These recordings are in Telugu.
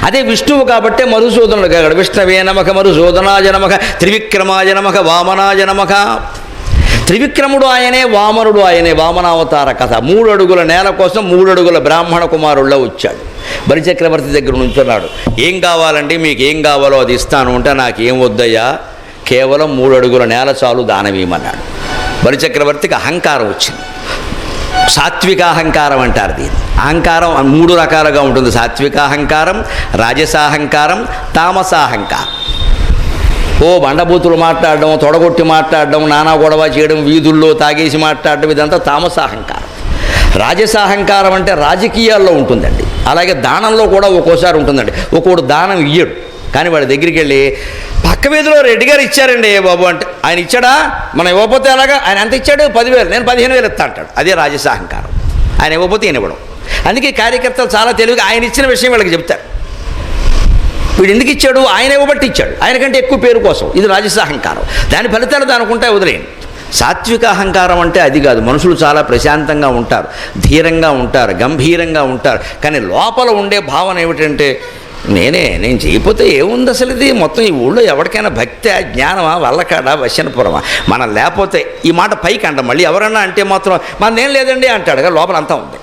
అదే విష్ణువు కాబట్టే మధుసూదనుడు కాగడు. విష్ణవే నమః మధుసూదనాయ నమః త్రివిక్రమాయ నమః వామనాయ నమః. త్రివిక్రముడు ఆయనే, వామనుడు ఆయనే. వామనావతార కథ. 3 అడుగుల నేల కోసం 3 అడుగుల బ్రాహ్మణ కుమారుల్లో వచ్చాడు. బలిచక్రవర్తి దగ్గర నుంచున్నాడు. ఏం కావాలండి, మీకు ఏం కావాలో అది ఇస్తాను అంటే, నాకేం వద్దయ్యా, కేవలం 3 అడుగుల నేల చాలు దానమీయమన్నాడు. బలిచక్రవర్తికి అహంకారం వచ్చింది. సాత్విక అహంకారం అంటారు దీన్ని. అహంకారం 3 రకాలుగా ఉంటుంది. సాత్విక అహంకారం, రాజసాహంకారం, తామసాహంకారం. ఓ బండబూతులు మాట్లాడడం, తొడగొట్టి మాట్లాడడం, నానా గొడవ చేయడం, వీధుల్లో తాగేసి మాట్లాడడం, ఇదంతా తామసాహంకారం. రాజసాహంకారం అంటే రాజకీయాల్లో ఉంటుందండి. అలాగే దానంలో కూడా ఒక్కోసారి ఉంటుందండి. ఒక్కోడు దానం ఇయ్యడు, కానీ వాడి దగ్గరికి వెళ్ళి పక్క వీధిలో రెడ్డి గారు ఇచ్చారండి ఏ బాబు అంటే, ఆయన ఇచ్చాడా, మనం ఇవ్వకపోతే ఎలాగా, ఆయన ఎంత ఇచ్చాడు, 10,000, నేను 15,000 ఇస్తా అంటాడు. అదే రాజసాహంకారం. ఆయన ఇవ్వకపోతే ఈయన ఇవ్వడం. అందుకే కార్యకర్తలు చాలా తెలివిగా ఆయన ఇచ్చిన విషయం వీళ్ళకి చెప్తారు. వీడు ఎందుకు ఇచ్చాడు, ఆయన ఇవ్వబట్టి ఇచ్చాడు, ఆయనకంటే ఎక్కువ పేరు కోసం. ఇది రాజసాహంకారం. దాని ఫలితాలు దానికి ఉంటాయి, వదిలేయండి. సాత్విక అహంకారం అంటే అది కాదు. మనుషులు చాలా ప్రశాంతంగా ఉంటారు, ధీరంగా ఉంటారు, గంభీరంగా ఉంటారు. కానీ లోపల ఉండే భావన ఏమిటంటే, నేను చేయకపోతే ఏముంది అసలు, ఇది మొత్తం ఈ ఊళ్ళో ఎవరికైనా భక్తి జ్ఞానమా, వల్లకాడ వశనపురమా, మనం లేకపోతే, ఈ మాట పైకి అంటాం, మళ్ళీ ఎవరన్నా అంటే మాత్రం మనదేం లేదండి అంటాడు, కానీ లోపల అంతా ఉంది.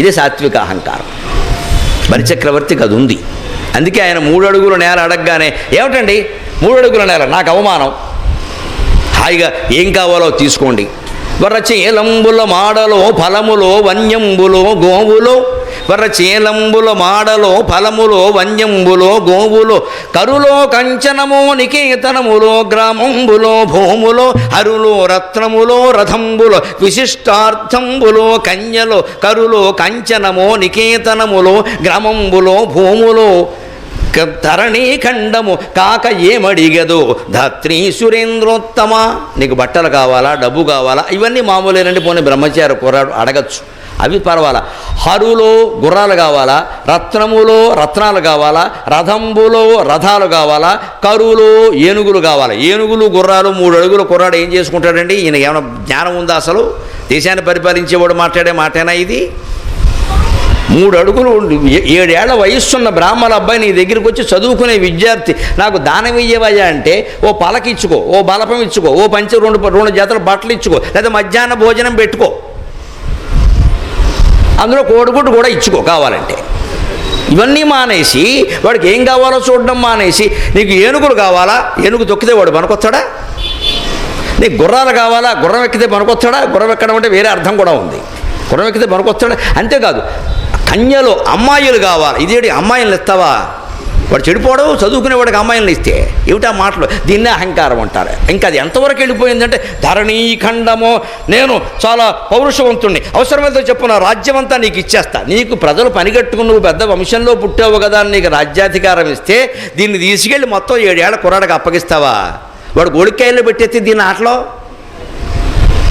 ఇదే సాత్విక అహంకారం. బలిచక్రవర్తికి అది ఉంది. అందుకే ఆయన 3 అడుగుల నేల అడగగానే, ఏమిటండి 3 అడుగుల నేల, నాకు అవమానం, హాయిగా ఏం కావాలో తీసుకోండి. వరచేలంబుల మాడలో ఫలములో వన్యంబులో గోవులో, వరచేలంబుల మాడలో ఫలములో వన్యంబులో గోవులో, కరులో కంచనమో నికేతనములో గ్రామంబులో భూములో, హరులో రత్నములో రథంబులో విశిష్టార్థంబులో కన్యలో, కరులో కంచనమో నికేతనములో గ్రామంబులో భూములో, ధరణీ ఖండము కాక ఏమడిగదు ధాత్రీ సురేంద్రోత్తమ. నీకు బట్టలు కావాలా, డబ్బు కావాలా, ఇవన్నీ మామూలేనండి. పోనీ బ్రహ్మచారి కుర్రాడు అడగచ్చు, అవి పర్వాలా. హరులో గుర్రాలు కావాలా, రత్నములో రత్నాలు కావాలా, రథంబులో రథాలు కావాలా, కరువులో ఏనుగులు కావాలా. ఏనుగులు గుర్రాలు 3 అడుగుల కుర్రాడు ఏం చేసుకుంటాడండి? ఈయన ఏమైనా జ్ఞానం ఉందా అసలు? దేశాన్ని పరిపాలించేవాడు మాట్లాడే మాటేనా ఇది? 3 అడుగులు 7 ఏళ్ల వయస్సున్న బ్రాహ్మణ అబ్బాయి నీ దగ్గరికి వచ్చి చదువుకునే విద్యార్థి, నాకు దానం ఇయ్యవయ్యా అంటే, ఓ పలక ఇచ్చుకో, ఓ బలపం ఇచ్చుకో, ఓ పంచి 2 జతల బట్టలు ఇచ్చుకో, లేదా మధ్యాహ్న భోజనం పెట్టుకో, అందులో కోడిగుడ్డు కూడా ఇచ్చుకో కావాలంటే. ఇవన్నీ మానేసి వాడికి ఏం కావాలో చూడడం మానేసి, నీకు ఏనుగులు కావాలా, ఏనుగు తొక్కితే వాడు పనికొస్తాడా? నీకు గుర్రాలు కావాలా, గుర్రం ఎక్కితే పనికొస్తాడా? గుర్రం ఎక్కడం అంటే వేరే అర్థం కూడా ఉంది. గుర్రం ఎక్కితే పనికొస్తాడా? అంతేకాదు, కన్యలో అమ్మాయిలు కావాలి. ఇదేంటి అమ్మాయిలను ఇస్తావా? వాడు చెడిపోవడం, చదువుకునేవాడికి అమ్మాయిలను ఇస్తే ఏమిటా మాటలు? దీన్నే అహంకారం అంటారు. ఇంకా అది ఎంతవరకు వెళ్ళిపోయిందంటే, ధరణీ ఖండమో, నేను చాలా పౌరుషవంతుణ్ణి, అవసరమైతే చెప్పు, నా రాజ్యం అంతా నీకు ఇచ్చేస్తా, నీకు ప్రజలు పనిగట్టుకుని నువ్వు పెద్ద వంశంలో పుట్టావు కదా అని నీకు రాజ్యాధికారం ఇస్తే, దీన్ని తీసుకెళ్ళి మొత్తం 7 ఏళ్ల కుర్రాడికి అప్పగిస్తావా? వాడు గోడికాయల్లో పెట్టేస్తే దీని ఆటలో.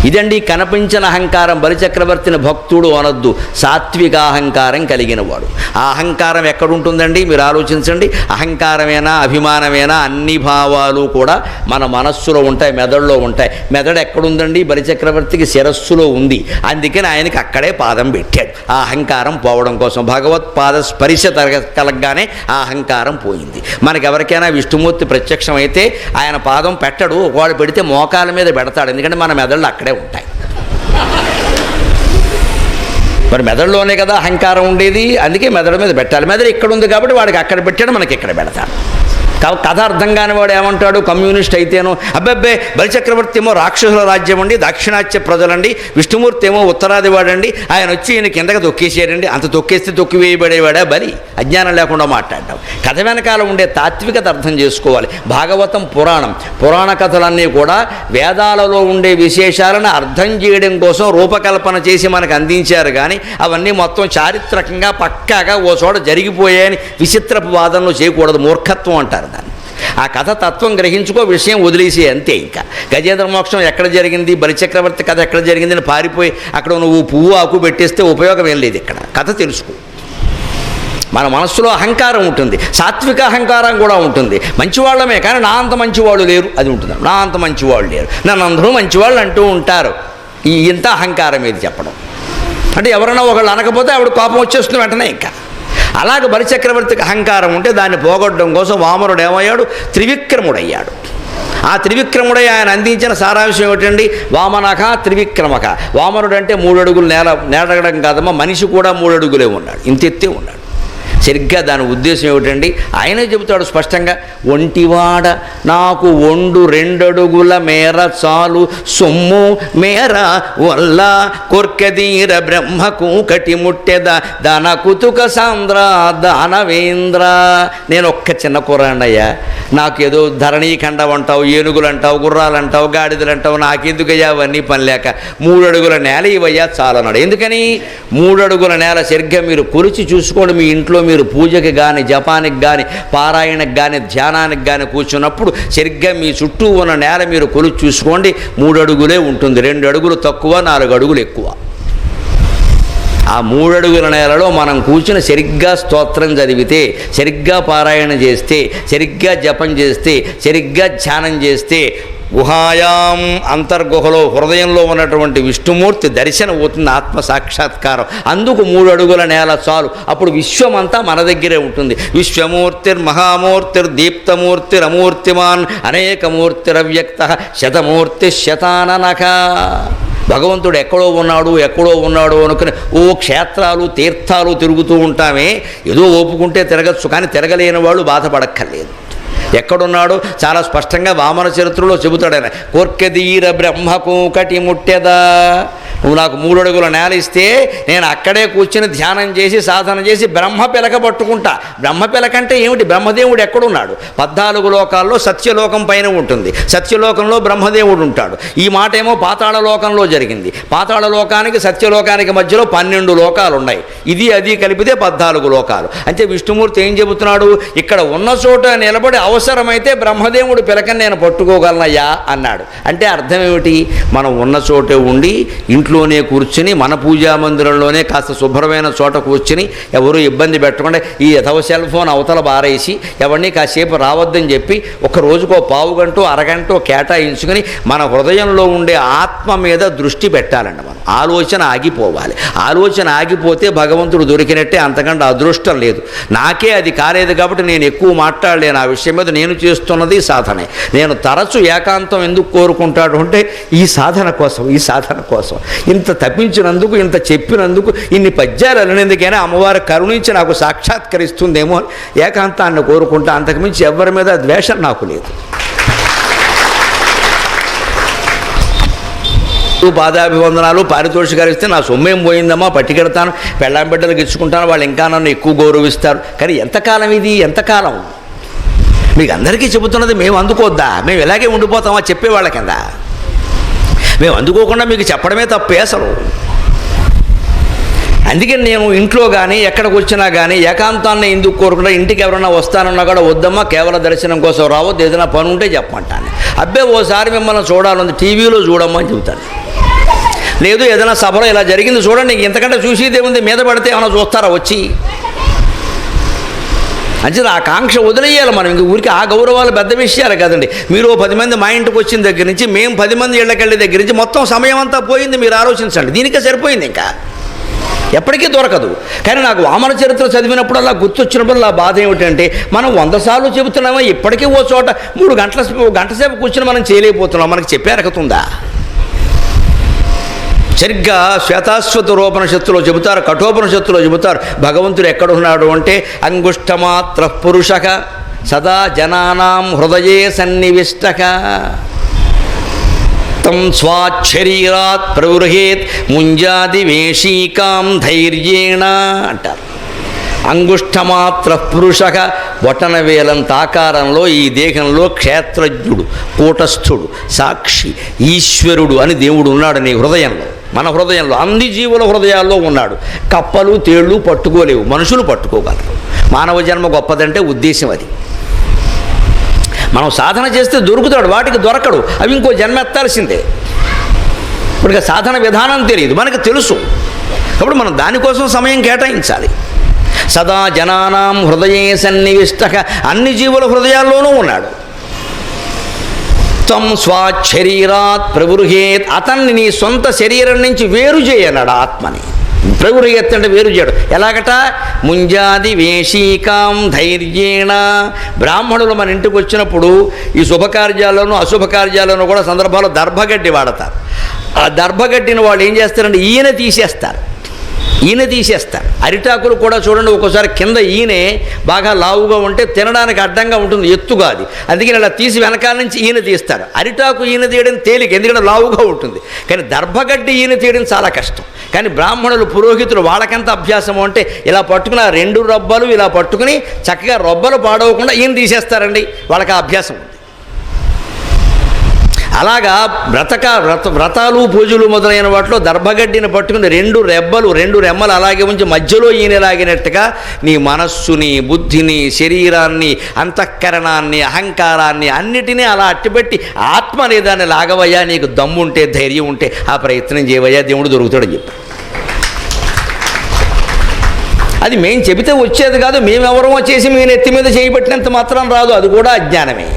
ఇదండి కనిపించిన అహంకారం. బలిచక్రవర్తిని భక్తుడు అనొద్దు, సాత్విక అహంకారం కలిగిన వాడు. ఆ అహంకారం ఎక్కడుంటుందండి మీరు ఆలోచించండి. అహంకారమేనా, అభిమానమేనా, అన్ని భావాలు కూడా మన మనస్సులో ఉంటాయి, మెదడులో ఉంటాయి. మెదడు ఎక్కడుందండి? బలిచక్రవర్తికి శిరస్సులో ఉంది. అందుకని ఆయనకి అక్కడే పాదం పెట్టాడు, ఆ అహంకారం పోవడం కోసం. భగవత్పాద స్పర్శ కలగగానే ఆ అహంకారం పోయింది. మనకి ఎవరికైనా విష్ణుమూర్తి ప్రత్యక్షం అయితే ఆయన పాదం పెట్టడు, వాడు పెడితే మోకాల మీద పెడతాడు. ఎందుకంటే మన మెదళ్ళు అక్కడే ఉంటాయి. మరి మెదడులోనే కదా అహంకారం ఉండేది, అందుకే మెదడు మీద పెట్టాలి. మెదడు ఇక్కడ ఉంది కాబట్టి వాడికి అక్కడ పెట్టాడు, మనకి ఇక్కడ పెడతాడు. కథ అర్థం కాని వాడు ఏమంటాడు, కమ్యూనిస్ట్ అయితేనో, అబ్బబ్బే బలిచక్రవర్తి ఏమో రాక్షసుల రాజ్యం అండి, దాక్షిణాత్య ప్రజలండి, విష్ణుమూర్తి ఏమో ఉత్తరాది వాడండి, ఆయన వచ్చి ఈయన కిందకి తొక్కేసాడండి, అంత తొక్కేస్తే తొక్కివేయబడేవాడా బలి? అజ్ఞానం లేకుండా మాట్లాడడం. కథ వెనకాల ఉండే తాత్వికత అర్థం చేసుకోవాలి. భాగవతం పురాణ కథలన్నీ కూడా వేదాలలో ఉండే విశేషాలను అర్థం చేయడం కోసం రూపకల్పన చేసి మనకు అందించారు. కానీ అవన్నీ మొత్తం చారిత్రకంగా పక్కాగా ఓ చోట జరిగిపోయాయని విచిత్రపు వాదనలు చేయకూడదు, మూర్ఖత్వం అంటారు దాన్ని. ఆ కథ తత్వం గ్రహించుకో, విషయం వదిలేసి అంతే. ఇంకా గజేంద్ర మోక్షం ఎక్కడ జరిగింది, బలిచక్రవర్తి కథ ఎక్కడ జరిగిందని పారిపోయి అక్కడ నువ్వు పువ్వు ఆకు పెట్టేస్తే ఉపయోగం ఏం లేదు. ఇక్కడ కథ తెలుసుకో. మన మనస్సులో అహంకారం ఉంటుంది, సాత్విక అహంకారం కూడా ఉంటుంది. మంచివాళ్ళమే, కానీ నా అంత మంచివాళ్ళు లేరు, అది ఉంటుంది. నా అంత మంచివాళ్ళు లేరు, నన్ను అందరూ మంచివాళ్ళు అంటూ ఉంటారు. ఇంత అహంకారం ఏది చెప్పడం అంటే, ఎవరైనా ఒకళ్ళు అనకపోతే ఆవిడ కోపం వచ్చేస్తుంది వెంటనే. ఇంకా అలాగ బలిచక్రవర్తికి అహంకారం ఉంటే దాన్ని పోగొట్టడం కోసం వామనుడు ఏమయ్యాడు? త్రివిక్రముడయ్యాడు. ఆ త్రివిక్రముడై ఆయన అందించిన సారాంశం ఏమిటండి? వామనక త్రివిక్రమక. వామనుడు అంటే 3 అడుగులు నేడగడం కాదమ్మా, మనిషి కూడా 3 అడుగులే ఉన్నాడు, ఇంతెత్తే ఉన్నాడు. సరిగ్గా దాని ఉద్దేశం ఏమిటండి? ఆయనే చెబుతాడు స్పష్టంగా, ఒంటివాడ నాకు 2 అడుగుల మేర చాలు సొమ్ము మేర వల్ల కొర్కదీర బ్రహ్మకు కటి ముట్టెద దాన కుతుక సాంద్ర దానవేంద్ర. నేను ఒక్క చిన్న కుర్రాన్నయ్యా, నాకేదో ధరణీఖండం అంటావు, ఏనుగులు అంటావు, గుర్రాలు అంటావు, గాడిదలు అంటావు, నాకెందుకయ్యా అవన్నీ పని లేక 3 అడుగుల నేల ఇవయ్యా చాలన్నాడు. ఎందుకని? 3 అడుగుల నేల సరిగ్గా మీరు కొలిచి చూసుకోండి. మీ ఇంట్లో మీరు పూజకి కానీ, జపానికి కానీ, పారాయణకి కానీ, ధ్యానానికి కానీ కూర్చున్నప్పుడు సరిగ్గా మీ చుట్టూ ఉన్న నేల మీరు కొలిచి చూసుకోండి. 3 అడుగులే ఉంటుంది. 2 అడుగులు తక్కువ, 4 అడుగులు ఎక్కువ. ఆ 3 అడుగుల నేలలో మనం కూర్చుని సరిగ్గా స్తోత్రం చదివితే, సరిగ్గా పారాయణ చేస్తే, సరిగ్గా జపం చేస్తే, సరిగ్గా ధ్యానం చేస్తే గుహాయాం అంతర్గుహలో హృదయంలో ఉన్నటువంటి విష్ణుమూర్తి దర్శనం అవుతుంది, ఆత్మ సాక్షాత్కారం. అందుకు 3 అడుగుల నేల చాలు. అప్పుడు విశ్వమంతా మన దగ్గరే ఉంటుంది. విశ్వమూర్తిర్ మహామూర్తిర్ దీప్తమూర్తిర్ అమూర్తిమాన్ అనేకమూర్తిరవ్యక్త శతమూర్తి శతాననక. భగవంతుడు ఎక్కడో ఉన్నాడు అనుకుని క్షేత్రాలు తీర్థాలు తిరుగుతూ ఉంటామే, ఏదో ఓపుకుంటే తిరగచ్చు, కానీ తిరగలేని వాళ్ళు బాధపడక్కర్లేదు. ఎక్కడున్నాడు? చాలా స్పష్టంగా వామన చరిత్రలో చెబుతాడు ఆయన. కోర్కెదీర బ్రహ్మకు కటి ముట్టెదా. నువ్వు నాకు 3 అడుగుల నేల ఇస్తే నేను అక్కడే కూర్చుని ధ్యానం చేసి సాధన చేసి బ్రహ్మ పిలక పట్టుకుంటా. బ్రహ్మ పిలక అంటే ఏమిటి? బ్రహ్మదేవుడు ఎక్కడున్నాడు? 14 లోకాల్లో సత్యలోకం పైన ఉంటుంది. సత్యలోకంలో బ్రహ్మదేవుడు ఉంటాడు. ఈ మాట ఏమో పాతాళ లోకంలో జరిగింది. పాతాళ లోకానికి సత్యలోకానికి మధ్యలో 12 లోకాలు ఉన్నాయి. ఇది అది కలిపితే 14 లోకాలు. అంటే విష్ణుమూర్తి ఏం చెబుతున్నాడు? ఇక్కడ ఉన్న చోట నిలబడి అవసరమైతే బ్రహ్మదేవుడు పిలకని నేను పట్టుకోగలనయ్యా అన్నాడు. అంటే అర్థం ఏమిటి? మనం ఉన్న చోటే ఉండి ఇంట్లోనే కూర్చుని మన పూజా మందిరంలోనే కాస్త శుభ్రమైన చోట కూర్చుని ఎవరూ ఇబ్బంది పెట్టకుండా ఈ యథవ సెల్ ఫోన్ అవతల బారేసి ఎవరిని కాసేపు రావద్దని చెప్పి ఒక రోజుకో పావు గంట అరగంట కేటాయించుకుని మన హృదయంలో ఉండే ఆత్మ మీద దృష్టి పెట్టాలండి. మనం ఆలోచన ఆగిపోవాలి. ఆలోచన ఆగిపోతే భగవంతుడు దొరికినట్టే, అంతకంటే అదృష్టం లేదు. నాకే అది కాలేదు కాబట్టి నేను ఎక్కువ మాట్లాడలేను ఆ విషయం మీద. నేను చేస్తున్నది సాధనే. నేను తరచు ఏకాంతం ఎందుకు కోరుకుంటాడు అంటే ఈ సాధన కోసం ఇంత తప్పించినందుకు, ఇంత చెప్పినందుకు, ఇన్ని పద్యాలు అలనేందుకైనా అమ్మవారు కరుణించి నాకు సాక్షాత్కరిస్తుందేమో ఏకాంతాన్ని కోరుకుంటా. అంతకుమించి ఎవరి మీద ద్వేషం నాకు లేదు. పాదాభివందనాలు పారితోషికాలు ఇస్తే నా సొమ్మేం పోయిందమ్మా, పట్టుకెడతాను, పెళ్ళాం బిడ్డలకు ఇచ్చుకుంటాను, వాళ్ళు ఇంకా నన్ను ఎక్కువ గౌరవిస్తారు. కానీ ఎంతకాలం ఇది? ఎంతకాలం? మీకు అందరికీ చెబుతున్నది మేము అందుకోద్దా? మేము ఇలాగే ఉండిపోతామా చెప్పేవాళ్ళ కింద? మేము అందుకోకుండా మీకు చెప్పడమే తప్పే అసలు. అందుకని నేను ఇంట్లో కానీ ఎక్కడికి వచ్చినా కానీ ఏకాంతాన్ని ఎందుకు కోరుకుంటా? ఇంటికి ఎవరన్నా వస్తానన్నా కూడా వద్దమ్మా, కేవల దర్శనం కోసం రావద్దు, ఏదైనా పని ఉంటే చెప్పమంటాను. అబ్బే ఓసారి మిమ్మల్ని చూడాలని టీవీలో చూడమ్మని చెబుతాను. లేదు ఏదైనా సభలో ఇలా జరిగింది చూడండి, ఇంతకంటే చూసేదేముంది, మీద పడితే ఏమైనా చూస్తారా వచ్చి? అంటే ఆ కాంక్ష వదిలేయాలి మనం. ఇంక ఊరికి ఆ గౌరవాలు పెద్ద విషయాలు కదండి. మీరు 10 మంది మా ఇంటికి వచ్చిన దగ్గర నుంచి, మేము 10 మంది ఇళ్ళకెళ్ళే దగ్గర నుంచి మొత్తం సమయం అంతా పోయింది. మీరు ఆలోచించండి, దీనికే సరిపోయింది, ఇంకా ఎప్పటికీ దొరకదు. కానీ నాకు వామన చరిత్ర చదివినప్పుడు అలా గుర్తొచ్చినప్పుడు ఆ బాధ ఏమిటంటే, మనం 100 సార్లు చెబుతున్నామో ఇప్పటికీ ఓ చోట 3 గంటల సేపు కూర్చుని మనం చేయలేకపోతున్నాం. మనకి చెప్పే అర్హతుందా? సరిగ్గా శ్వేతాశ్వతరోపనిషత్తులో చెబుతారు, కఠోపనిషత్తులో చెబుతారు భగవంతుడు ఎక్కడున్నాడు అంటే, అంగుష్టమాత్ర పురుషక సదా జనానాం హృదయే సన్నివిష్టక తం స్వాశరీరాత్ ప్రవృహేత్ ముంజాది వేషీకాం ధైర్యేణ అంటారు. అంగుష్టమాత్ర పురుషక, బొటనవేలంత ఆకారంలో ఈ దేహంలో క్షేత్రజ్ఞుడు, కూటస్థుడు, సాక్షి, ఈశ్వరుడు అని దేవుడు ఉన్నాడు నీ హృదయంలో. మన హృదయంలో, అన్ని జీవుల హృదయాల్లో ఉన్నాడు. కప్పలు తేళ్ళు పట్టుకోలేవు, మనుషులు పట్టుకోగలరు. మానవ జన్మ గొప్పదంటే ఉద్దేశం అది. మనం సాధన చేస్తే దొరుకుతాడు, వాటికి దొరకడు, అవి ఇంకో జన్మ ఎత్తాల్సిందే. ఇప్పుడు సాధన విధానం తెలియదు, మనకు తెలుసు. కాబట్టి మనం దానికోసం సమయం కేటాయించాలి. సదా జనానాం హృదయే సన్నివిష్టక, అన్ని జీవుల హృదయాల్లోనూ ఉన్నాడు. త్వం స్వాశరీరాత్ ప్రవృహేత్, అతన్ని నీ సొంత శరీరం నుంచి వేరు చేయన్నాడు ఆత్మని. ప్రవృయత్ అంటే వేరు చేయడం. ఎలాగట? ముంజాది వేషీకాం ధైర్యేణ. బ్రాహ్మణులు మన ఇంటికి వచ్చినప్పుడు ఈ శుభకార్యాల్లోనూ అశుభకార్యాల్లోనూ కూడా సందర్భాల్లో దర్భగడ్డి వాడతారు. ఆ దర్భగడ్డిని వాళ్ళు ఏం చేస్తారంటే ఈయన తీసేస్తారు. అరిటాకులు కూడా చూడండి, ఒక్కోసారి కింద ఈయనే బాగా లావుగా ఉంటే తినడానికి అడ్డంగా ఉంటుంది, ఎత్తుగా అది. అందుకని ఇలా తీసి వెనకాల నుంచి ఈయన తీస్తారు. అరిటాకు ఈయన తీయడం తేలిక, ఎందుకంటే లావుగా ఉంటుంది. కానీ దర్భగడ్డి ఈయన తీయడం చాలా కష్టం. కానీ బ్రాహ్మణులు పురోహితులు వాళ్ళకెంత అభ్యాసము అంటే ఇలా పట్టుకుని 2 రొబ్బలు ఇలా పట్టుకుని చక్కగా రొబ్బలు పాడవకుండా ఈయన తీసేస్తారండి. వాళ్ళకి ఆ అభ్యాసం ఉంది. అలాగా వ్రతాలు పూజలు మొదలైన వాటిలో దర్భగడ్డిని పట్టుకుని 2 రెమ్మలు అలాగే ఉంచి మధ్యలో ఈయన లాగినట్టుగా నీ మనస్సుని, బుద్ధిని, శరీరాన్ని, అంతఃకరణాన్ని, అహంకారాన్ని అన్నిటినీ అలా అట్టిపెట్టి ఆత్మ అనేదాన్ని లాగవయ్యా, నీకు దమ్ముంటే ధైర్యం ఉంటే ఆ ప్రయత్నం చేయవయ్యా, దేవుడు దొరుకుతాడని చెప్పి. అది మేము చెబితే వచ్చేది కాదు, మేమెవరమో చేసి మీ నెత్తి మీద చేయబట్టినంత మాత్రం రాదు, అది కూడా అజ్ఞానమే.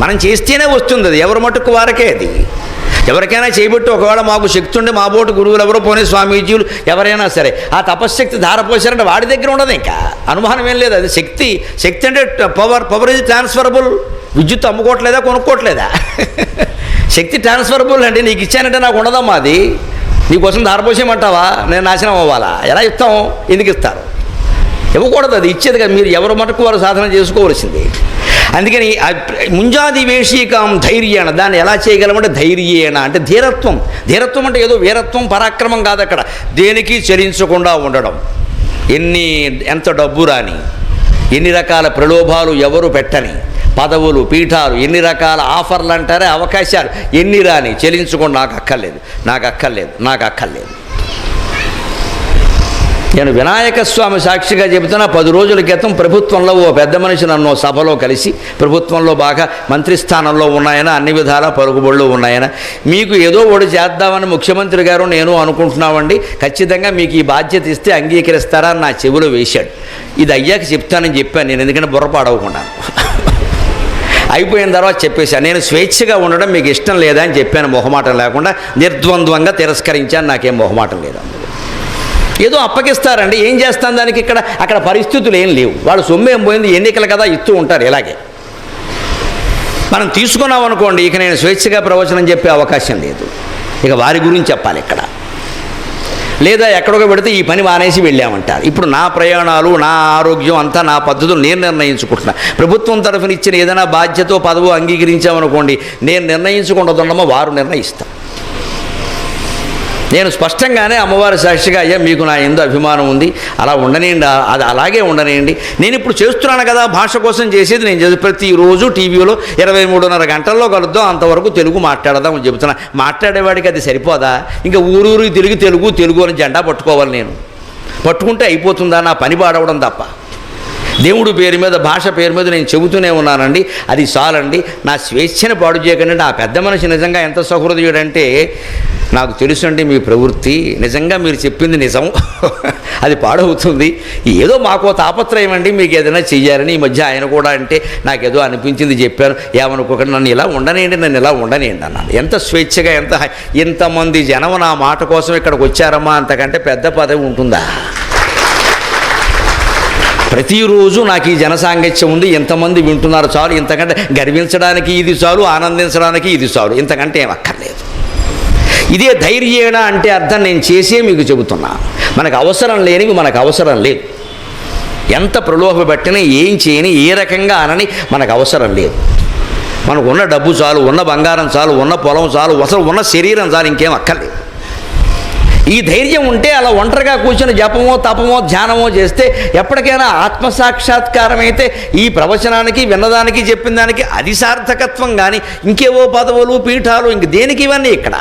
మనం చేస్తేనే వస్తుంది, అది ఎవరి మటుకు వారికే. అది ఎవరికైనా చేయబట్టి ఒకవేళ మాకు శక్తి ఉండి మా బోటు గురువులు ఎవరో పోనీ స్వామీజీలు ఎవరైనా సరే ఆ తపశ్శక్తి ధారపోసారంటే వాడి దగ్గర ఉండదు, ఇంకా అనుమానం ఏం లేదు. అది శక్తి అంటే పవర్ ఇది ట్రాన్స్ఫరబుల్. విద్యుత్ అమ్ముకోవట్లేదా, కొనుక్కోవట్లేదా? శక్తి ట్రాన్స్ఫరబుల్ అంటే నీకు ఇచ్చానంటే నాకు ఉండదమ్మా, అది నీకోసం ధారపోసేయమంటావా? నేను నాశనం అవ్వాలా? ఎలా ఇస్తాం? ఎందుకు ఇస్తారు? ఇవ్వకూడదు, అది ఇచ్చేది కదా. మీరు ఎవరి మటుకు వారు సాధన చేసుకోవాల్సింది. అందుకని ముంజాది వేషీకాం ధైర్యేణ, దాన్ని ఎలా చేయగలమంటే ధైర్యేణ అంటే ధీరత్వం. ధీరత్వం అంటే ఏదో వీరత్వం, పరాక్రమం కాదు. అక్కడ దేనికి చలించకుండా ఉండడం. ఎంత డబ్బు రాని, ఎన్ని రకాల ప్రలోభాలు ఎవరు పెట్టని, పదవులు, పీఠాలు, ఎన్ని రకాల ఆఫర్లు అంటారే, అవకాశాలు ఎన్ని రాని, చలించకుండా నాకు అక్కర్లేదు. నేను వినాయక స్వామి సాక్షిగా చెబుతున్నా, 10 రోజుల క్రితం ప్రభుత్వంలో ఓ పెద్ద మనిషి నన్ను సభలో కలిసి, ప్రభుత్వంలో బాగా మంత్రి స్థానంలో ఉన్నాయన, అన్ని విధాల పలుకుబడులు ఉన్నాయన, మీకు ఏదో ఒకటి చేద్దామని ముఖ్యమంత్రి గారు నేను అనుకుంటున్నామండి, ఖచ్చితంగా మీకు ఈ బాధ్యత ఇస్తే అంగీకరిస్తారా అని నా చెవిలో వేశాడు. ఇది అయ్యాక చెప్తానని చెప్పాను నేను, ఎందుకంటే బుర్రపాడవకుండా. అయిపోయిన తర్వాత చెప్పేశాను, నేను స్వేచ్ఛగా ఉండడం మీకు ఇష్టం లేదా అని చెప్పాను, మొహమాటం లేకుండా నిర్ద్వంద్వంగా తిరస్కరించాను. నాకేం మొహమాటం లేదు. ఏదో అప్పగిస్తారండి, ఏం చేస్తాను దానికి? అక్కడ పరిస్థితులు ఏం లేవు. వాళ్ళు సొమ్ము ఏం పోయింది, ఎన్నికలు కదా, ఇస్తూ ఉంటారు. ఇలాగే మనం తీసుకున్నాం అనుకోండి, ఇక నేను స్వేచ్ఛగా ప్రవచనం చెప్పే అవకాశం లేదు. ఇక వారి గురించి చెప్పాలి ఇక్కడ. లేదా ఎక్కడికో పెడితే ఈ పని మానేసి వెళ్ళామంటారు. ఇప్పుడు నా ప్రయాణాలు, నా ఆరోగ్యం అంతా నా పద్ధతులు నేను నిర్ణయించుకుంటున్నా. ప్రభుత్వం తరఫున ఇచ్చిన ఏదైనా బాధ్యత, పదవు అంగీకరించామనుకోండి, నేను నిర్ణయించుకుంటుందమ్మా, వారు నిర్ణయిస్తాను. నేను స్పష్టంగానే అమ్మవారి సాక్షిగా, అయ్యా మీకు నా ఎందు అభిమానం ఉంది, అలా ఉండనేయండి, అది అలాగే ఉండనేయండి. నేను ఇప్పుడు చేస్తున్నాను కదా, భాష కోసం చేసేది నేను ప్రతిరోజు టీవీలో 23:30 గంటల్లో కలుద్దాం, అంతవరకు తెలుగు మాట్లాడదాం అని చెబుతున్నా. మాట్లాడేవాడికి అది సరిపోదా? ఇంకా ఊరూరికి తెలుగు అని జెండా పట్టుకోవాలి. నేను పట్టుకుంటే అయిపోతుందా? నా పని పాడవడం తప్ప. దేవుడు పేరు మీద, భాష పేరు మీద నేను చెబుతూనే ఉన్నానండి, అది చాలండి. నా స్వేచ్ఛను పాడు చేయకండి. ఆ పెద్ద మనిషి నిజంగా ఎంత సహృదయుడంటే, నాకు తెలుసండి మీ ప్రవృత్తి, నిజంగా మీరు చెప్పింది నిజం, అది పాడవుతుంది. ఏదో మాకో తాపత్రయం అండి, మీకు ఏదైనా చెయ్యాలని. ఈ మధ్య ఆయన కూడా అంటే నాకేదో అనిపించింది చెప్పాను, ఏమనుకోకండి, నన్ను ఇలా ఉండనేయండి అన్నాను. ఎంత స్వేచ్ఛగా, ఎంతమంది జనం నా మాట కోసం ఇక్కడికి వచ్చారమ్మా, అంతకంటే పెద్ద పదవి ఉంటుందా? ప్రతిరోజు నాకు ఈ జనసాంగత్యం ఉంది, ఎంతమంది వింటున్నారు చాలు. ఇంతకంటే గర్వించడానికి ఇది చాలు, ఆనందించడానికి ఇది చాలు, ఇంతకంటే ఏం అక్కర్లేదు. ఇదే ధైర్యేణ అంటే అర్థం నేను చేసే మీకు చెబుతున్నా. మనకు అవసరం లేనివి మనకు అవసరం లేదు. ఎంత ప్రలోభ పెట్టినా, ఏం చేయని, ఏ రకంగా అనని మనకు అవసరం లేదు. మనకు ఉన్న డబ్బు చాలు, ఉన్న బంగారం చాలు, ఉన్న పొలం చాలు, అసలు ఉన్న శరీరం చాలు, ఇంకేం అక్కర్లేదు. ఈ ధైర్యం ఉంటే అలా ఒంటరిగా కూర్చొని జపమో, తపమో, ధ్యానమో చేస్తే ఎప్పటికైనా ఆత్మసాక్షాత్కారం అయితే ఈ ప్రవచనానికి, విన్నదానికి, చెప్పిన దానికి అది సార్థకత్వం. కానీ ఇంకేవో పదవులు, పీఠాలు, ఇంక దేనికి ఇవన్నీ? ఇక్కడ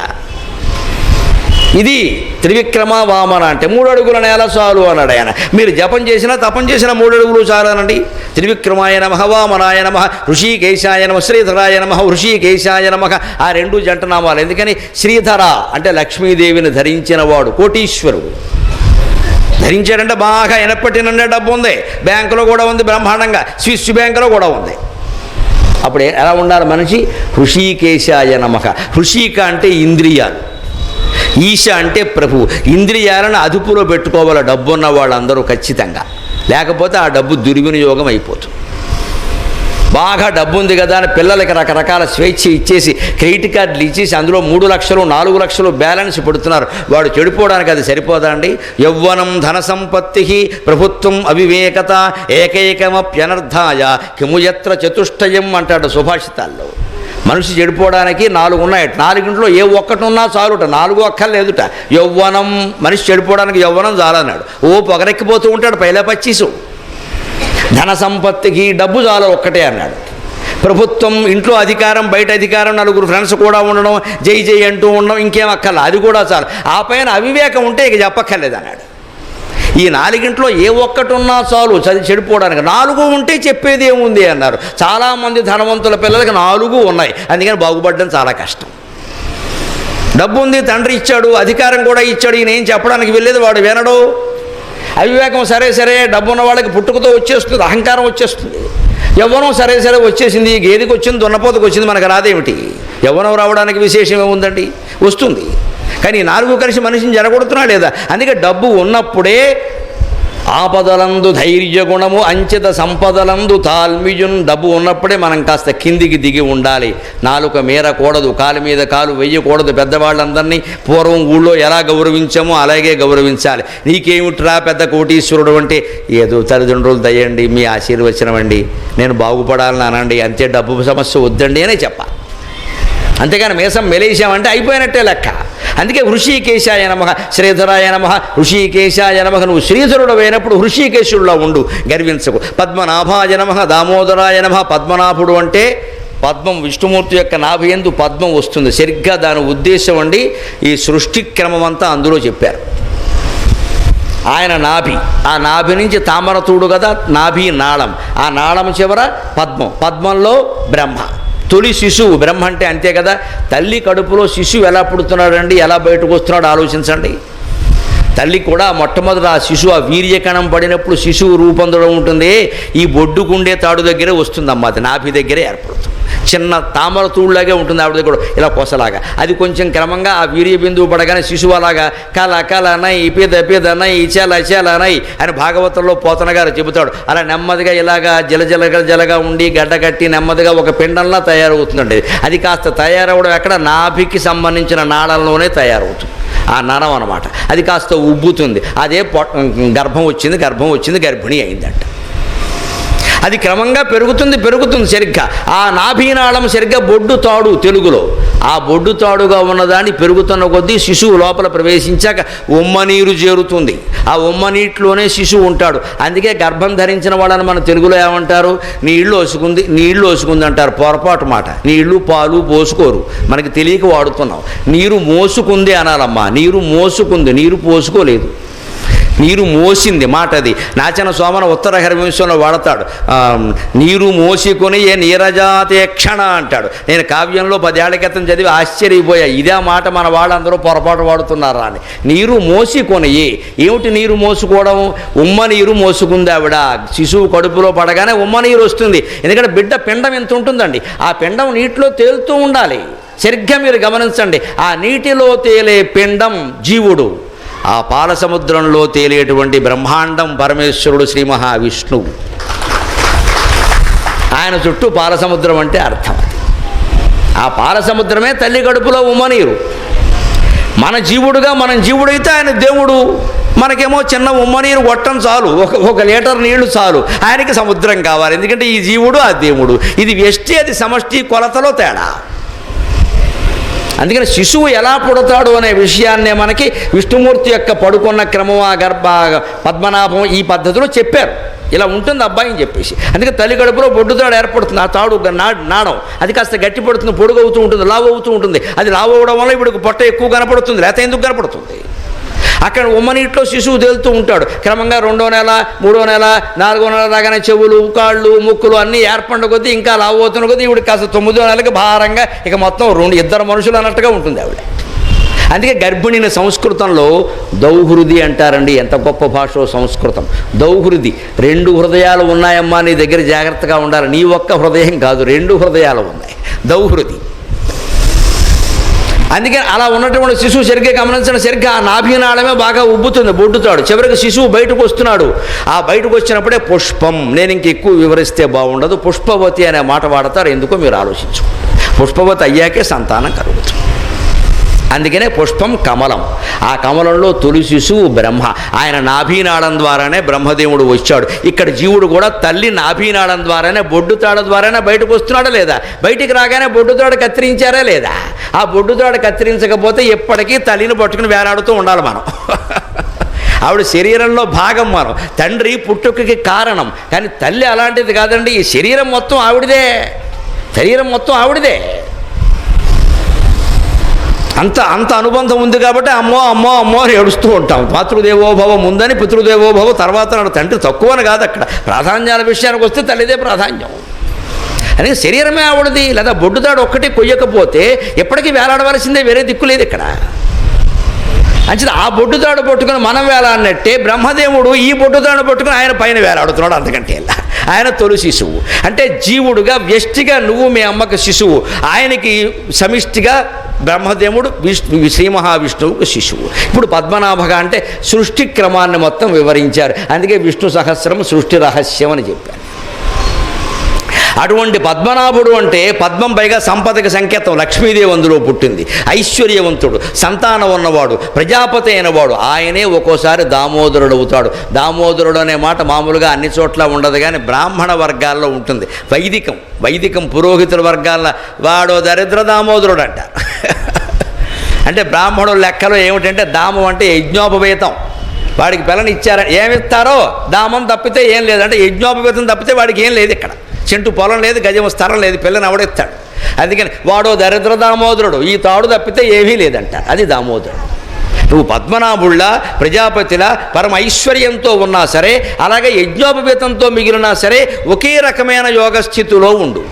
ఇది త్రివిక్రమ వామన అంటే 3 అడుగుల నేల చాలు అన్నాడు ఆయన. మీరు జపం చేసినా, తపం చేసిన 3 అడుగులు చాలు అనండి. త్రివిక్రమాయ నమః, వామనాయ నమః, ఋషికేశాయ నమః, శ్రీధరాయ నమః, ఋషికేశాయ నమః. ఆ 2 జంట నామాలు. ఎందుకని? శ్రీధర అంటే లక్ష్మీదేవిని ధరించిన వాడు, కోటీశ్వరుడు. ధరించాడంటే బాగా ఎనప్పటి నుండే డబ్బు ఉంది, బ్యాంకులో కూడా ఉంది, బ్రహ్మాండంగా స్విస్ బ్యాంకులో కూడా ఉంది. అప్పుడు ఎలా ఉండాలి మనిషి? ఋషికేశాయ నమః. ఋషిక అంటే ఇంద్రియాలు. ఈశ అంటే ప్రభు. ఇంద్రియాలను అదుపులో పెట్టుకోవాలి డబ్బున్న వాళ్ళందరూ ఖచ్చితంగా, లేకపోతే ఆ డబ్బు దుర్వినియోగం అయిపోతుంది. బాగా డబ్బు ఉంది కదా అని పిల్లలకి రకరకాల స్వేచ్ఛ ఇచ్చేసి క్రెడిట్ కార్డులు ఇచ్చేసి అందులో 3 లక్షలు 4 లక్షలు బ్యాలెన్స్ పెడుతున్నారు. వాడు చెడిపోవడానికి అది సరిపోదా అండి? యౌవనం ధన సంపత్తి ప్రభుత్వం అవివేకత ఏకైకమప్యనర్థాయ కిముయత్ర చతుష్టయం అంటాడు సుభాషితాల్లో. మనిషి చెడిపోవడానికి 4 ఉన్నాయి. 4 ఏ ఒక్కటి ఉన్నా చాలుట, 4 అక్కర్లేదుట. యౌవనం, మనిషి చెడిపోవడానికి యౌవనం చాలన్నాడు. పొగరెక్కిపోతూ ఉంటాడు పైలా పచ్చీసు. ధన సంపత్తికి డబ్బు చాలా ఒక్కటే అన్నాడు. ప్రభుత్వం, ఇంట్లో అధికారం, బయట అధికారం, 4 ఫ్రెండ్స్ కూడా ఉండడం, జై జై అంటూ ఉండడం, ఇంకేం అక్కర్లా, అది కూడా చాలు. ఆ పైన అవివేకం ఉంటే ఇక చెప్పక్కర్లేదు అన్నాడు. ఈ 4 ఏ ఒక్కటి ఉన్నా చాలు చెడిపోవడానికి. 4 ఉంటే చెప్పేది ఏముంది అన్నారు. చాలామంది ధనవంతుల పిల్లలకి 4 ఉన్నాయి, అందుకని బాగుపడడం చాలా కష్టం. డబ్బు ఉంది, తండ్రి ఇచ్చాడు, అధికారం కూడా ఇచ్చాడు, ఈయన ఏం చెప్పడానికి వెళ్ళేది వాడు వినడు. అవివేకం సరే డబ్బున్న వాళ్ళకి పుట్టుకతో వచ్చేస్తుంది, అహంకారం వచ్చేస్తుంది. యవ్వనం సరే వచ్చేసింది, గేదెకి వచ్చింది, దున్నపోతకు వచ్చింది, మనకు రాదేమిటి? యవ్వనం రావడానికి విశేషం ఏముందండి? వస్తుంది. కానీ 4 కలిసి మనిషిని జరగొడుతున్నా లేదా? అందుకే డబ్బు ఉన్నప్పుడే ఆపదలందు ధైర్య గుణము అంచెత సంపదలందు తాల్మిజున్. డబ్బు ఉన్నప్పుడే మనం కాస్త కిందికి దిగి ఉండాలి. నాలుక మీరకూడదు, కాలు మీద కాలు వెయ్యకూడదు. పెద్దవాళ్ళందరినీ పూర్వం ఊళ్ళో ఎలా గౌరవించామో అలాగే గౌరవించాలి. నీకేమిట్రా పెద్ద కోటీశ్వరుడు అంటే, ఏదో తల్లిదండ్రులు దయండి, మీ ఆశీర్వచనం అండి, నేను బాగుపడాలని అనండి, అంతే, డబ్బు సమస్య వద్దండి అనే చెప్పాలి. అంతేగాని మేసం మెలేసామంటే అయిపోయినట్టే లెక్క. అందుకే హృషికేశాయ నమః, శ్రీధరాయ నమః, హృషికేశాయ నమః. నువ్వు శ్రీధరుడు అయినప్పుడు హృషికేశుడిలో ఉండు, గర్వించకు. పద్మనాభాయ నమః, దామోదరాయ నమః. పద్మనాభుడు అంటే పద్మం, విష్ణుమూర్తి యొక్క నాభియందు పద్మం వస్తుంది. సరిగ్గా దాని ఉద్దేశం అండి ఈ సృష్టి క్రమం అంతా అందులో చెప్పారు. ఆయన నాభి, ఆ నాభి నుంచి తామరతూడు కదా నాభి నాళం, ఆ నాళం చివర పద్మం, పద్మంలో బ్రహ్మ. తొలి శిశువు బ్రహ్మ అంటే అంతే కదా. తల్లి కడుపులో శిశువు ఎలా పుడుతున్నాడండి, ఎలా బయటకు వస్తున్నాడో ఆలోచించండి. తల్లి కూడా మొట్టమొదట ఆ శిశువు, ఆ వీర్యకణం పడినప్పుడు శిశువు రూపొందడం ఉంటుంది. ఈ బొడ్డుకుండే తాడు దగ్గరే వస్తుందమ్మా, అది నాభి దగ్గరే ఏర్పడుతుంది. చిన్న తామర తూళ్ళలాగే ఉంటుంది ఆవిడ దగ్గర, ఇలా కొసలాగా. అది కొంచెం క్రమంగా ఆ వీర్య బిందువు పడగానే శిశువు అలాగా కలనై పేదనై ఇచాలనై అని భాగవతంలో పోతన గారు చెబుతాడు. అలా నెమ్మదిగా ఇలాగా జలగా ఉండి గడ్డ కట్టి నెమ్మదిగా ఒక పిండంలా తయారవుతుందండి. అది కాస్త తయారవడం ఎక్కడ, నాభికి సంబంధించిన నాళంలోనే తయారవుతుంది. ఆ నరం అన్నమాట. అది కాస్త ఉబ్బుతుంది. అదే గర్భం వచ్చింది, గర్భిణీ అయిందంట. అది క్రమంగా పెరుగుతుంది సరిగ్గా. ఆ నాభీనాళం సరిగ్గా బొడ్డు తాడు తెలుగులో. ఆ బొడ్డు తాడుగా ఉన్నదాన్ని పెరుగుతున్న కొద్దీ శిశువు లోపల ప్రవేశించాక ఉమ్మ నీరు చేరుతుంది. ఆ ఉమ్మ నీటిలోనే శిశువు ఉంటాడు. అందుకే గర్భం ధరించిన వాళ్ళని మన తెలుగులో ఏమంటారు? నీళ్లు వసుకుంది అంటారు. పొరపాటు మాట. నీళ్లు పాలు పోసుకోరు, మనకి తెలియక వాడుతున్నాం. నీరు మోసుకుంది అనాలమ్మా. నీరు మోసుకుంది, నీరు పోసుకోలేదు. నీరు మోసింది మాట అది. నాచన సోమన ఉత్తర హరివంశంలో వాడతాడు. నీరు మోసుకొని ఏ నీరజాతే క్షణ అంటాడు. నేను కావ్యంలో 10 ఏళ్ల క్రితం చదివి ఆశ్చర్యపోయా, ఇదే మాట మన వాళ్ళందరూ పొరపాటు వాడుతున్నారా అని. నీరు మోసుకొని, ఏమిటి నీరు మోసుకోవడం? ఉమ్మ నీరు మోసుకుంది ఆవిడ. శిశువు కడుపులో పడగానే ఉమ్మ నీరు వస్తుంది. ఎందుకంటే బిడ్డ పిండం ఎంత ఉంటుందండి, ఆ పిండం నీటిలో తేలుతూ ఉండాలి. సరిగ్గా మీరు గమనించండి. ఆ నీటిలో తేలే పిండం జీవుడు, ఆ పాల సముద్రంలో తేలేటువంటి బ్రహ్మాండం పరమేశ్వరుడు శ్రీ మహావిష్ణువు. ఆయన చుట్టూ పాల సముద్రం అంటే అర్థం. ఆ పాల సముద్రమే తల్లి కడుపులో ఉమ్మనీరు. మన జీవుడుగా మనం జీవుడైతే ఆయన దేవుడు. మనకేమో చిన్న ఉమ్మనీరు గొట్టం చాలు, ఒక లీటర్ నీళ్లు చాలు. ఆయనకి సముద్రం కావాలి. ఎందుకంటే ఈ జీవుడు ఆ దేవుడు. ఇది వ్యష్టి, అది సమష్టి, కొలతలో తేడా. అందుకని శిశువు ఎలా పుడతాడు అనే విషయాన్నే మనకి విష్ణుమూర్తి యొక్క పడుకున్న క్రమం, ఆ పద్మనాభం ఈ పద్ధతిలో చెప్పారు. ఇలా ఉంటుంది అబ్బాయి అని చెప్పేసి. అందుకే తల్లి కడుపులో బొడ్డు తాడు ఏర్పడుతుంది. ఆ తాడు నాడం అది కాస్త గట్టి పడుతుంది, పొడుగు అవుతూ ఉంటుంది, లావు అవుతూ ఉంటుంది. అది లావు అవడం వల్ల ఇప్పుడు పొట్ట ఎక్కువ కనపడుతుంది, లేకపోతే ఎందుకు కనపడుతుంది? అక్కడ ఉమ్మనీటిలో శిశువు తేలుతూ ఉంటాడు. క్రమంగా 2వ నెల, 3వ నెల, 4వ నెల రాగానే చెవులు, కాళ్ళు, ముక్కులు అన్నీ ఏర్పడిన కొద్దీ ఇంకా లావు అవుతున్న కొద్దీ ఇవిడికి కాస్త 9వ నెలకి భారంగా ఇక మొత్తం 2 మనుషులు అన్నట్టుగా ఉంటుంది ఆవిడ. అందుకే గర్భిణిని సంస్కృతంలో దౌహృది అంటారండి. ఎంత గొప్ప భాషో సంస్కృతం. దౌహృది, 2 హృదయాలు ఉన్నాయమ్మా నీ దగ్గర, జాగ్రత్తగా ఉండాలి. నీ ఒక్క హృదయం కాదు, 2 హృదయాలు ఉన్నాయి. దౌహృది. అందుకని అలా ఉన్నటువంటి శిశువు సరిగ్గా గమనించడం, సరిగ్గా ఆ నాభినాళమే బాగా ఉబ్బుతుంది, బొడ్డుతాడు. చివరికి శిశువు బయటకు వస్తున్నాడు. ఆ బయటకు వచ్చినప్పుడే పుష్పం. నేను ఇంక ఎక్కువ వివరిస్తే బాగుండదు, పుష్పవతి అనే మాట వాడతారు. ఎందుకో మీరు ఆలోచించుకోండి. పుష్పవతి అయ్యాకే సంతానం కలుగుతుంది. అందుకనే పుష్పం కమలం. ఆ కమలంలో తొలి శిశువు బ్రహ్మ. ఆయన నాభీనాళం ద్వారానే బ్రహ్మదేవుడు వచ్చాడు. ఇక్కడ జీవుడు కూడా తల్లి నాభీనాళం ద్వారానే, బొడ్డుతాడు ద్వారానే బయటకు వస్తున్నాడా లేదా? బయటికి రాగానే బొడ్డుతాడు కత్తిరించారా లేదా? ఆ బొడ్డుతాడు కత్తిరించకపోతే ఎప్పటికీ తల్లిని పట్టుకుని వేలాడుతూ ఉండాలి మనం. ఆవిడ శరీరంలో భాగం మనం. తండ్రి పుట్టుకకి కారణం, కానీ తల్లి అలాంటిది కాదండి. ఈ శరీరం మొత్తం ఆవిడదే, శరీరం మొత్తం ఆవిడదే. అంత అనుబంధం ఉంది కాబట్టి అమ్మో అమ్మో అమ్మో అని ఏడుస్తూ ఉంటాం. మాతృదేవోభవ ముందని పితృదేవోభవ తర్వాత నాడు. తండ్రి తక్కువని కాదు, అక్కడ ప్రాధాన్యాల విషయానికి వస్తే తల్లిదే ప్రాధాన్యం. అని శరీరమే ఆవిడది. లేదా బొడ్డుతాడు ఒక్కటి కొయ్యకపోతే ఎప్పటికీ వేలాడవలసిందే, వేరే దిక్కు లేదు ఇక్కడ. అంచేది ఆ బొడ్డుతాడు పట్టుకుని మనం వేలాడినట్టే బ్రహ్మదేవుడు ఈ బొడ్డుతాడు పట్టుకుని ఆయన పైన వేలాడుతున్నాడు. అంతకంటే ఆయన తొలి శిశువు. అంటే జీవుడుగా వ్యష్టిగా నువ్వు మీ అమ్మకు శిశువు, ఆయనకి సమిష్టిగా బ్రహ్మదేవుడు శ్రీ మహావిష్ణువుకు శిశువు. ఇప్పుడు పద్మనాభగా అంటే సృష్టి క్రమాన్ని మొత్తం వివరించారు. అందుకే విష్ణు సహస్రం సృష్టి రహస్యం అని చెప్పారు. అటువంటి పద్మనాభుడు అంటే పద్మం పైగా సంపదకి సంకేతం. లక్ష్మీదేవి అందులో పుట్టింది. ఐశ్వర్యవంతుడు, సంతానం ఉన్నవాడు, ప్రజాపతి అయినవాడు. ఆయనే ఒక్కోసారి దామోదరుడు అవుతాడు. దామోదరుడు అనే మాట మామూలుగా అన్ని చోట్ల ఉండదు, కానీ బ్రాహ్మణ వర్గాల్లో ఉంటుంది. వైదికం పురోహితుల వర్గాల్లో వాడో దరిద్ర దామోదరుడు అంటారు. అంటే బ్రాహ్మణుల లెక్కలో ఏమిటంటే దామం అంటే యజ్ఞోపవేతం. వాడికి పిల్లని ఇచ్చారని ఏమిస్తారో దామం తప్పితే ఏం లేదు. అంటే యజ్ఞోపవేతం తప్పితే వాడికి ఏం లేదు. ఇక్కడ చెంటు పొలం లేదు, గజం స్థలం లేదు, పిల్లని అవడెత్తాడు. అందుకని వాడో దరిద్ర దామోదరుడు, ఈ తాడు తప్పితే ఏమీ లేదంట. అది దామోదరుడు. నువ్వు పద్మనాభుళ్ళ ప్రజాపతిలా పరమ ఐశ్వర్యంతో ఉన్నా సరే, అలాగే యజ్ఞోపవేతంతో మిగిలినా సరే, ఒకే రకమైన యోగస్థితిలో ఉండు.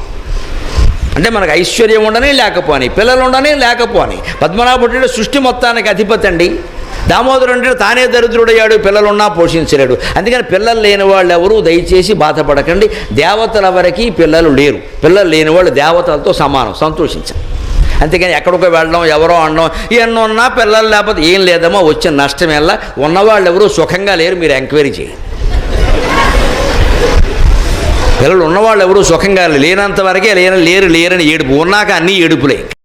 అంటే మనకు ఐశ్వర్యం ఉండని లేకపోని, పిల్లలు ఉండని లేకపోని. పద్మనాభుడు సృష్టి మొత్తానికి అధిపతి అండి. దామోదరుడు అంటే తానే దరిద్రుడయ్యాడు, పిల్లలున్నా పోషించలేడు. అందుకని పిల్లలు లేని వాళ్ళు ఎవరు దయచేసి బాధపడకండి. దేవతలెవరికి పిల్లలు లేరు. పిల్లలు లేని వాళ్ళు దేవతలతో సమానం, సంతోషించాలి. అంతేగాని ఎక్కడికో వెళ్ళడం, ఎవరో అనడం, ఎన్నున్నా పిల్లలు లేకపోతే ఏం లేదమ్మా, వచ్చిన నష్టం ఎలా. ఉన్నవాళ్ళు ఎవరు సుఖంగా లేరు, మీరు ఎంక్వైరీ చేయండి. పిల్లలు ఉన్నవాళ్ళు ఎవరు సుఖంగా లేనంత వరకే లేరని ఏడుపు, ఉన్నాక అన్నీ ఏడుపులే.